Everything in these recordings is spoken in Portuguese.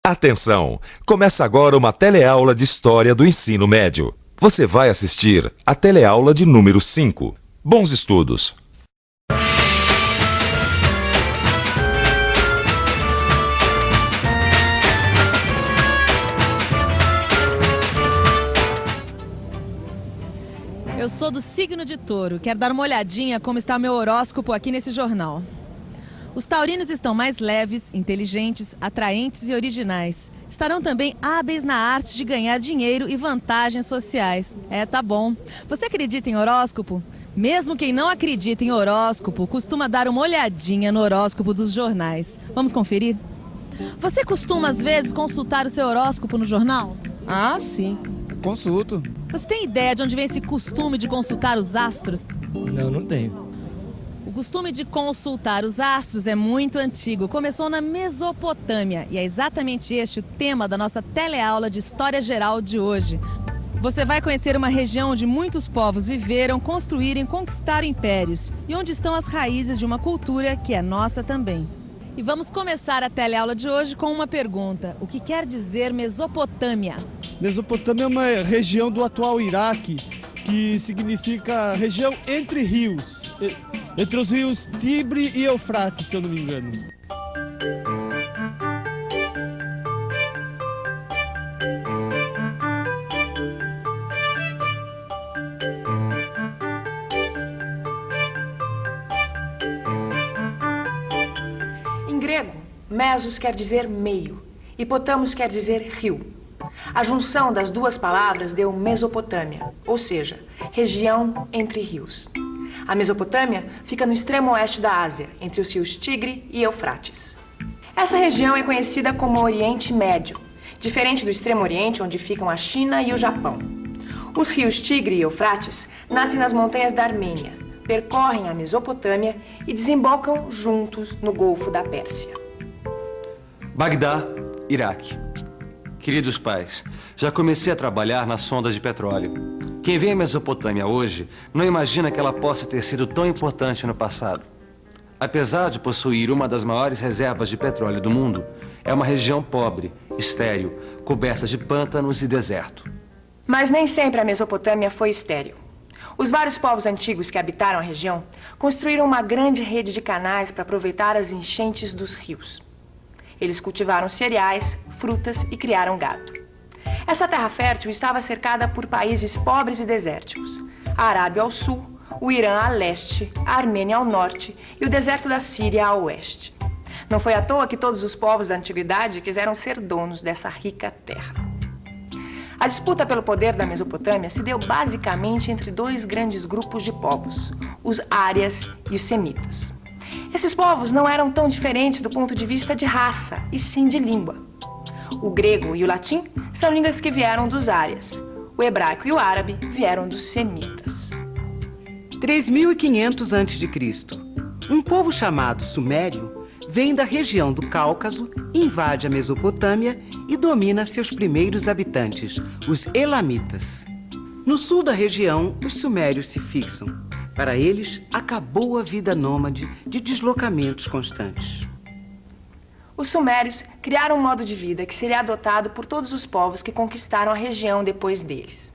Atenção! Começa agora uma teleaula de História do Ensino Médio. Você vai assistir a teleaula de número 5. Bons estudos! Eu sou do signo de Touro. Quero dar uma olhadinha como está o meu horóscopo aqui nesse jornal. Os taurinos estão mais leves, inteligentes, atraentes e originais. Estarão também hábeis na arte de ganhar dinheiro e vantagens sociais. Tá bom. Você acredita em horóscopo? Mesmo quem não acredita em horóscopo costuma dar uma olhadinha no horóscopo dos jornais. Vamos conferir? Você costuma às vezes consultar o seu horóscopo no jornal? Ah, sim. Consulto. Você tem ideia de onde vem esse costume de consultar os astros? Não tenho. O costume de consultar os astros é muito antigo, começou na Mesopotâmia e é exatamente este o tema da nossa teleaula de História Geral de hoje. Você vai conhecer uma região onde muitos povos viveram, construíram e conquistaram impérios e onde estão as raízes de uma cultura que é nossa também. E vamos começar a teleaula de hoje com uma pergunta. O que quer dizer Mesopotâmia? Mesopotâmia é uma região do atual Iraque, que significa região entre rios. Entre os rios Tibre e Eufrates, se eu não me engano. Em grego, mesos quer dizer meio e potamos quer dizer rio. A junção das duas palavras deu Mesopotâmia, ou seja, região entre rios. A Mesopotâmia fica no extremo oeste da Ásia, entre os rios Tigre e Eufrates. Essa região é conhecida como Oriente Médio, diferente do Extremo Oriente, onde ficam a China e o Japão. Os rios Tigre e Eufrates nascem nas montanhas da Armênia, percorrem a Mesopotâmia e desembocam juntos no Golfo da Pérsia. Bagdá, Iraque. Queridos pais, já comecei a trabalhar nas sondas de petróleo. Quem vê a Mesopotâmia hoje não imagina que ela possa ter sido tão importante no passado. Apesar de possuir uma das maiores reservas de petróleo do mundo, é uma região pobre, estéril, coberta de pântanos e deserto. Mas nem sempre a Mesopotâmia foi estéril. Os vários povos antigos que habitaram a região construíram uma grande rede de canais para aproveitar as enchentes dos rios. Eles cultivaram cereais, frutas e criaram gado. Essa terra fértil estava cercada por países pobres e desérticos. A Arábia ao sul, o Irã a leste, a Armênia ao norte e o deserto da Síria a oeste. Não foi à toa que todos os povos da antiguidade quiseram ser donos dessa rica terra. A disputa pelo poder da Mesopotâmia se deu basicamente entre dois grandes grupos de povos, os árias e os semitas. Esses povos não eram tão diferentes do ponto de vista de raça, e sim de língua. O grego e o latim são línguas que vieram dos árias. O hebraico e o árabe vieram dos semitas. 3500 a.C., um povo chamado Sumério vem da região do Cáucaso, invade a Mesopotâmia e domina seus primeiros habitantes, os elamitas. No sul da região, os sumérios se fixam. Para eles, acabou a vida nômade de deslocamentos constantes. Os sumérios criaram um modo de vida que seria adotado por todos os povos que conquistaram a região depois deles.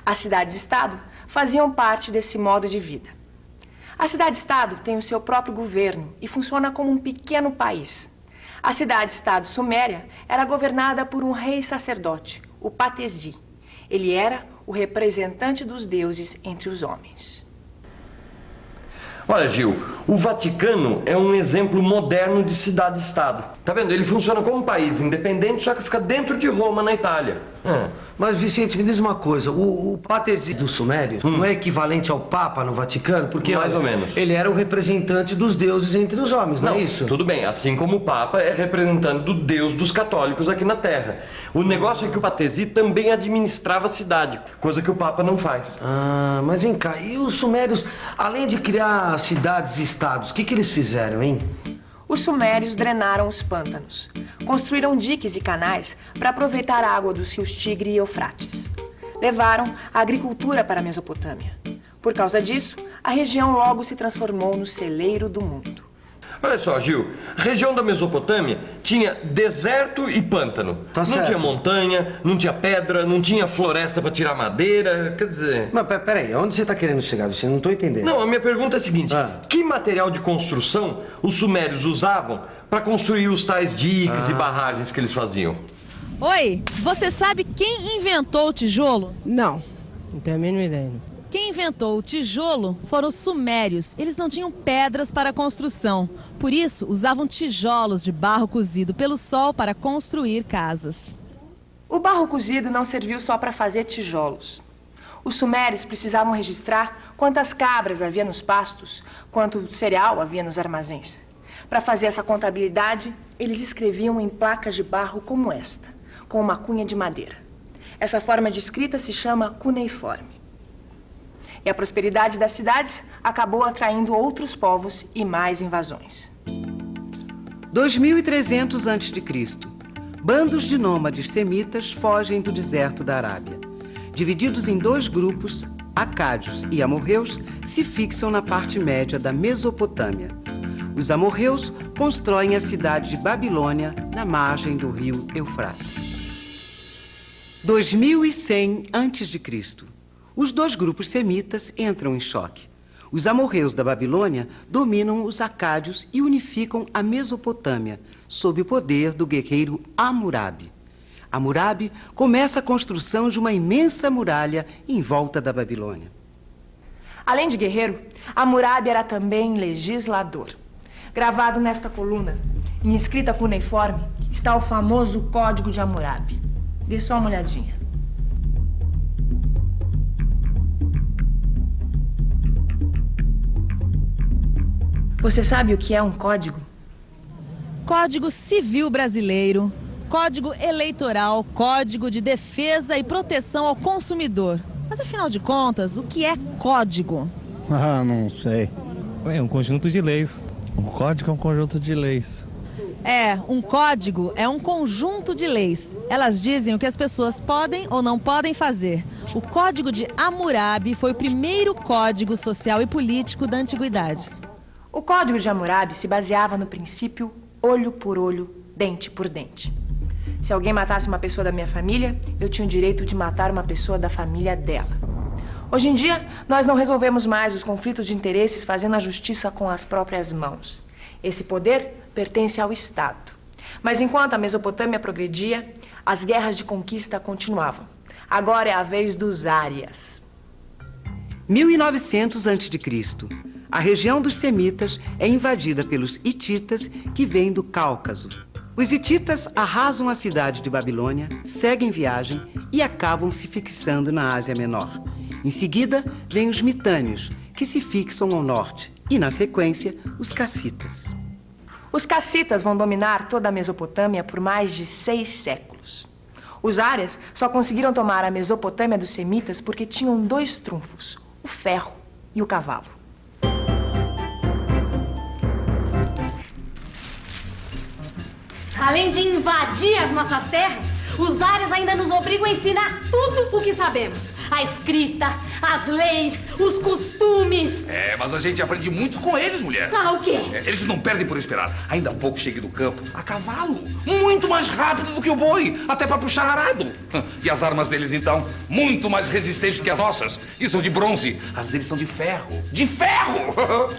As cidades-estado faziam parte desse modo de vida. A cidade-estado tem o seu próprio governo e funciona como um pequeno país. A cidade-estado suméria era governada por um rei sacerdote, o Patesi. Ele era o representante dos deuses entre os homens. Olha, Gil, o Vaticano é um exemplo moderno de cidade-estado. Tá vendo? Ele funciona como um país independente, só que fica dentro de Roma, na Itália. Mas, Vicente, me diz uma coisa. O Patesi do Sumério não é equivalente ao Papa no Vaticano? Porque, mais ou menos. Ele era o representante dos deuses entre os homens, não é isso? Tudo bem. Assim como o Papa é representante do Deus dos católicos aqui na Terra. O negócio é que o Patesi também administrava a cidade, coisa que o Papa não faz. Ah, mas vem cá. E os sumérios, além de criar cidades e estados, o que eles fizeram, hein? Os sumérios drenaram os pântanos, construíram diques e canais para aproveitar a água dos rios Tigre e Eufrates. Levaram a agricultura para a Mesopotâmia. Por causa disso, a região logo se transformou no celeiro do mundo. Olha só, Gil, a região da Mesopotâmia tinha deserto e pântano. Tá não certo. tinha montanha, não tinha pedra, não tinha floresta para tirar madeira, quer dizer... Mas peraí, onde você tá querendo chegar, Vicente? Não tô entendendo. Não, a minha pergunta é a seguinte. Ah. Que material de construção os sumérios usavam para construir os tais diques e barragens que eles faziam? Oi, você sabe quem inventou o tijolo? Não tenho a mínima ideia. Quem inventou o tijolo foram os sumérios. Eles não tinham pedras para construção. Por isso, usavam tijolos de barro cozido pelo sol para construir casas. O barro cozido não serviu só para fazer tijolos. Os sumérios precisavam registrar quantas cabras havia nos pastos, quanto cereal havia nos armazéns. Para fazer essa contabilidade, eles escreviam em placas de barro como esta, com uma cunha de madeira. Essa forma de escrita se chama cuneiforme. E a prosperidade das cidades acabou atraindo outros povos e mais invasões. 2300 a.C. Bandos de nômades semitas fogem do deserto da Arábia. Divididos em 2 grupos, acádios e amorreus se fixam na parte média da Mesopotâmia. Os amorreus constroem a cidade de Babilônia na margem do rio Eufrates. 2100 a.C. Os 2 grupos semitas entram em choque. Os amorreus da Babilônia dominam os acádios e unificam a Mesopotâmia, sob o poder do guerreiro Hammurabi. Hammurabi começa a construção de uma imensa muralha em volta da Babilônia. Além de guerreiro, Hammurabi era também legislador. Gravado nesta coluna, em escrita cuneiforme, está o famoso Código de Hammurabi. Dê só uma olhadinha. Você sabe o que é um código? Código Civil Brasileiro, Código Eleitoral, Código de Defesa e Proteção ao Consumidor. Mas afinal de contas, o que é código? Ah, não sei. É um conjunto de leis. Um código é um conjunto de leis. Um código é um conjunto de leis. Elas dizem o que as pessoas podem ou não podem fazer. O Código de Hammurabi foi o primeiro código social e político da antiguidade. O Código de Hammurabi se baseava no princípio olho por olho, dente por dente. Se alguém matasse uma pessoa da minha família, eu tinha o direito de matar uma pessoa da família dela. Hoje em dia, nós não resolvemos mais os conflitos de interesses fazendo a justiça com as próprias mãos. Esse poder pertence ao Estado. Mas enquanto a Mesopotâmia progredia, as guerras de conquista continuavam. Agora é a vez dos árias. 1900 a.C. A região dos semitas é invadida pelos hititas que vêm do Cáucaso. Os hititas arrasam a cidade de Babilônia, seguem viagem e acabam se fixando na Ásia Menor. Em seguida, vêm os mitânios, que se fixam ao norte, e, na sequência, os cassitas. Os cassitas vão dominar toda a Mesopotâmia por mais de 6 séculos. Os árias só conseguiram tomar a Mesopotâmia dos semitas porque tinham 2 trunfos, o ferro e o cavalo. Além de invadir as nossas terras, os árias ainda nos obrigam a ensinar tudo o que sabemos. A escrita, as leis, os costumes. Mas a gente aprende muito com eles, mulher. O quê? Eles não perdem por esperar. Ainda há pouco cheguei do campo a cavalo. Muito mais rápido do que o boi, até para puxar arado. E as armas deles, então, muito mais resistentes que as nossas. E são de bronze. As deles são de ferro. De ferro!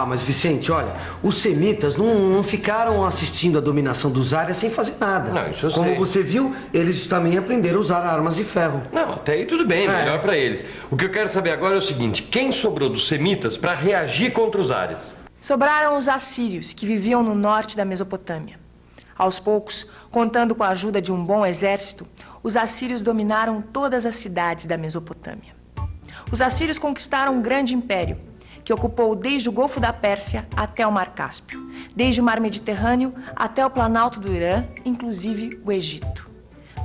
Mas Vicente, olha, os semitas não ficaram assistindo a dominação dos árias sem fazer nada. Não, isso eu Como sei. você viu, eles também aprenderam a usar armas de ferro. Não, até aí tudo bem, melhor pra eles. O que eu quero saber agora é o seguinte: quem sobrou dos semitas pra reagir contra os árias? Sobraram os assírios, que viviam no norte da Mesopotâmia. Aos poucos, contando com a ajuda de um bom exército, os assírios dominaram todas as cidades da Mesopotâmia. Os assírios conquistaram um grande império, que ocupou desde o Golfo da Pérsia até o Mar Cáspio, desde o Mar Mediterrâneo até o Planalto do Irã, inclusive o Egito.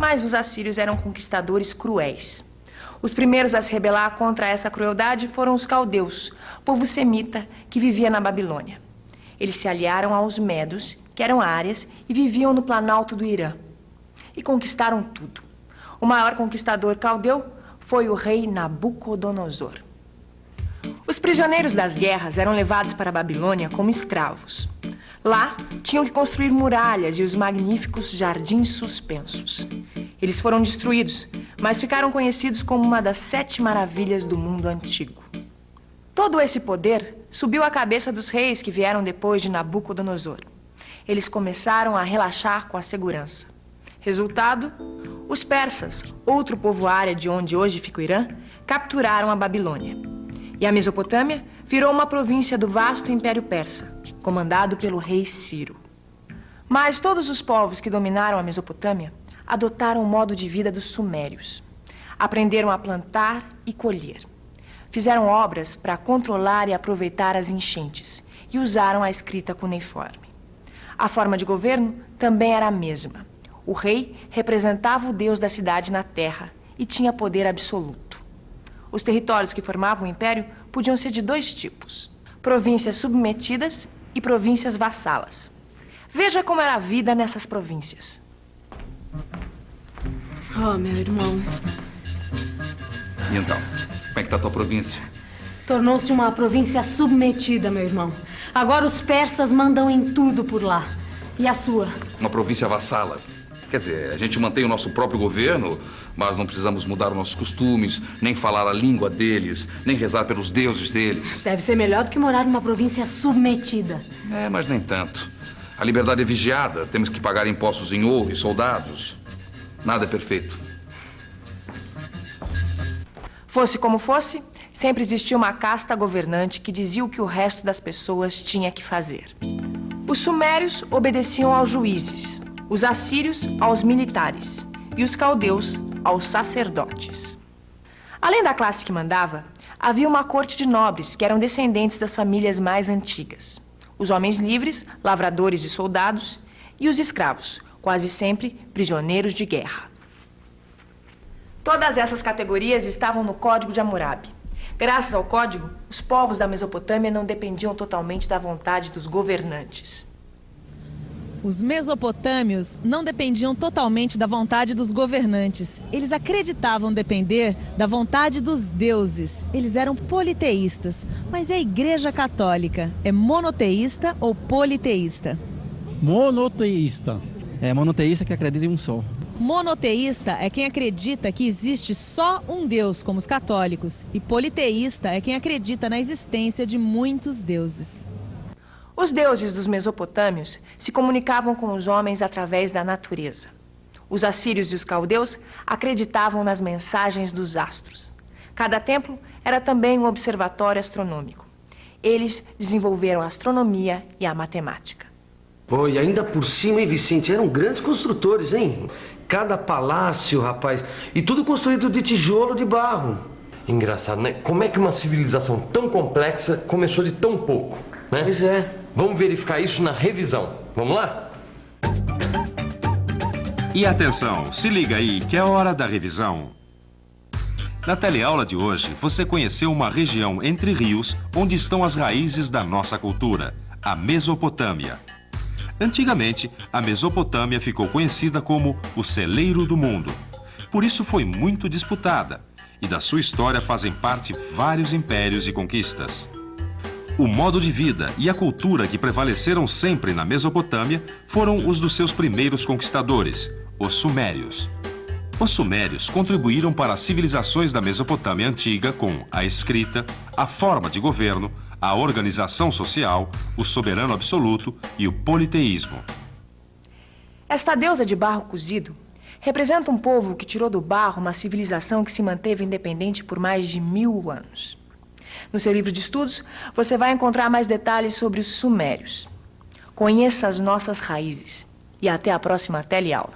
Mas os assírios eram conquistadores cruéis. Os primeiros a se rebelar contra essa crueldade foram os caldeus, povo semita que vivia na Babilônia. Eles se aliaram aos medos, que eram árias, e viviam no Planalto do Irã. E conquistaram tudo. O maior conquistador caldeu foi o rei Nabucodonosor. Os prisioneiros das guerras eram levados para a Babilônia como escravos. Lá, tinham que construir muralhas e os magníficos jardins suspensos. Eles foram destruídos, mas ficaram conhecidos como uma das 7 maravilhas do mundo antigo. Todo esse poder subiu à cabeça dos reis que vieram depois de Nabucodonosor. Eles começaram a relaxar com a segurança. Resultado, os persas, outro povoário de onde hoje fica o Irã, capturaram a Babilônia. E a Mesopotâmia virou uma província do vasto Império Persa, comandado pelo rei Ciro. Mas todos os povos que dominaram a Mesopotâmia adotaram o modo de vida dos sumérios. Aprenderam a plantar e colher. Fizeram obras para controlar e aproveitar as enchentes e usaram a escrita cuneiforme. A forma de governo também era a mesma. O rei representava o deus da cidade na terra e tinha poder absoluto. Os territórios que formavam o império podiam ser de 2 tipos: províncias submetidas e províncias vassalas. Veja como era a vida nessas províncias. Oh, meu irmão. E então, como é que tá a tua província? Tornou-se uma província submetida, meu irmão. Agora os persas mandam em tudo por lá. E a sua? Uma província vassala. Quer dizer, a gente mantém o nosso próprio governo, mas não precisamos mudar os nossos costumes, nem falar a língua deles, nem rezar pelos deuses deles. Deve ser melhor do que morar numa província submetida. É, mas nem tanto. A liberdade é vigiada, temos que pagar impostos em ouro e soldados. Nada é perfeito. Fosse como fosse, sempre existia uma casta governante que dizia o que o resto das pessoas tinha que fazer. Os sumérios obedeciam aos juízes, os assírios aos militares e os caldeus aos sacerdotes. Além da classe que mandava, havia uma corte de nobres que eram descendentes das famílias mais antigas. Os homens livres, lavradores e soldados, e os escravos, quase sempre prisioneiros de guerra. Todas essas categorias estavam no Código de Hammurabi. Graças ao código, os povos da Mesopotâmia não dependiam totalmente da vontade dos governantes. Os mesopotâmios não dependiam totalmente da vontade dos governantes. Eles acreditavam depender da vontade dos deuses. Eles eram politeístas. Mas a Igreja Católica é monoteísta ou politeísta? Monoteísta. É monoteísta que acredita em um só. Monoteísta é quem acredita que existe só um Deus, como os católicos. E politeísta é quem acredita na existência de muitos deuses. Os deuses dos mesopotâmios se comunicavam com os homens através da natureza. Os assírios e os caldeus acreditavam nas mensagens dos astros. Cada templo era também um observatório astronômico. Eles desenvolveram a astronomia e a matemática. Pô, e ainda por cima, hein, Vicente? Eram grandes construtores, hein? Cada palácio, rapaz. E tudo construído de tijolo de barro. Engraçado, né? Como é que uma civilização tão complexa começou de tão pouco, né? Pois é. Vamos verificar isso na revisão. Vamos lá? E atenção, se liga aí que é hora da revisão. Na teleaula de hoje, você conheceu uma região entre rios onde estão as raízes da nossa cultura, a Mesopotâmia. Antigamente, a Mesopotâmia ficou conhecida como o celeiro do mundo. Por isso foi muito disputada, e da sua história fazem parte vários impérios e conquistas. O modo de vida e a cultura que prevaleceram sempre na Mesopotâmia foram os dos seus primeiros conquistadores, os sumérios. Os sumérios contribuíram para as civilizações da Mesopotâmia antiga com a escrita, a forma de governo, a organização social, o soberano absoluto e o politeísmo. Esta deusa de barro cozido representa um povo que tirou do barro uma civilização que se manteve independente por mais de 1000 anos. No seu livro de estudos, você vai encontrar mais detalhes sobre os sumérios. Conheça as nossas raízes e até a próxima teleaula.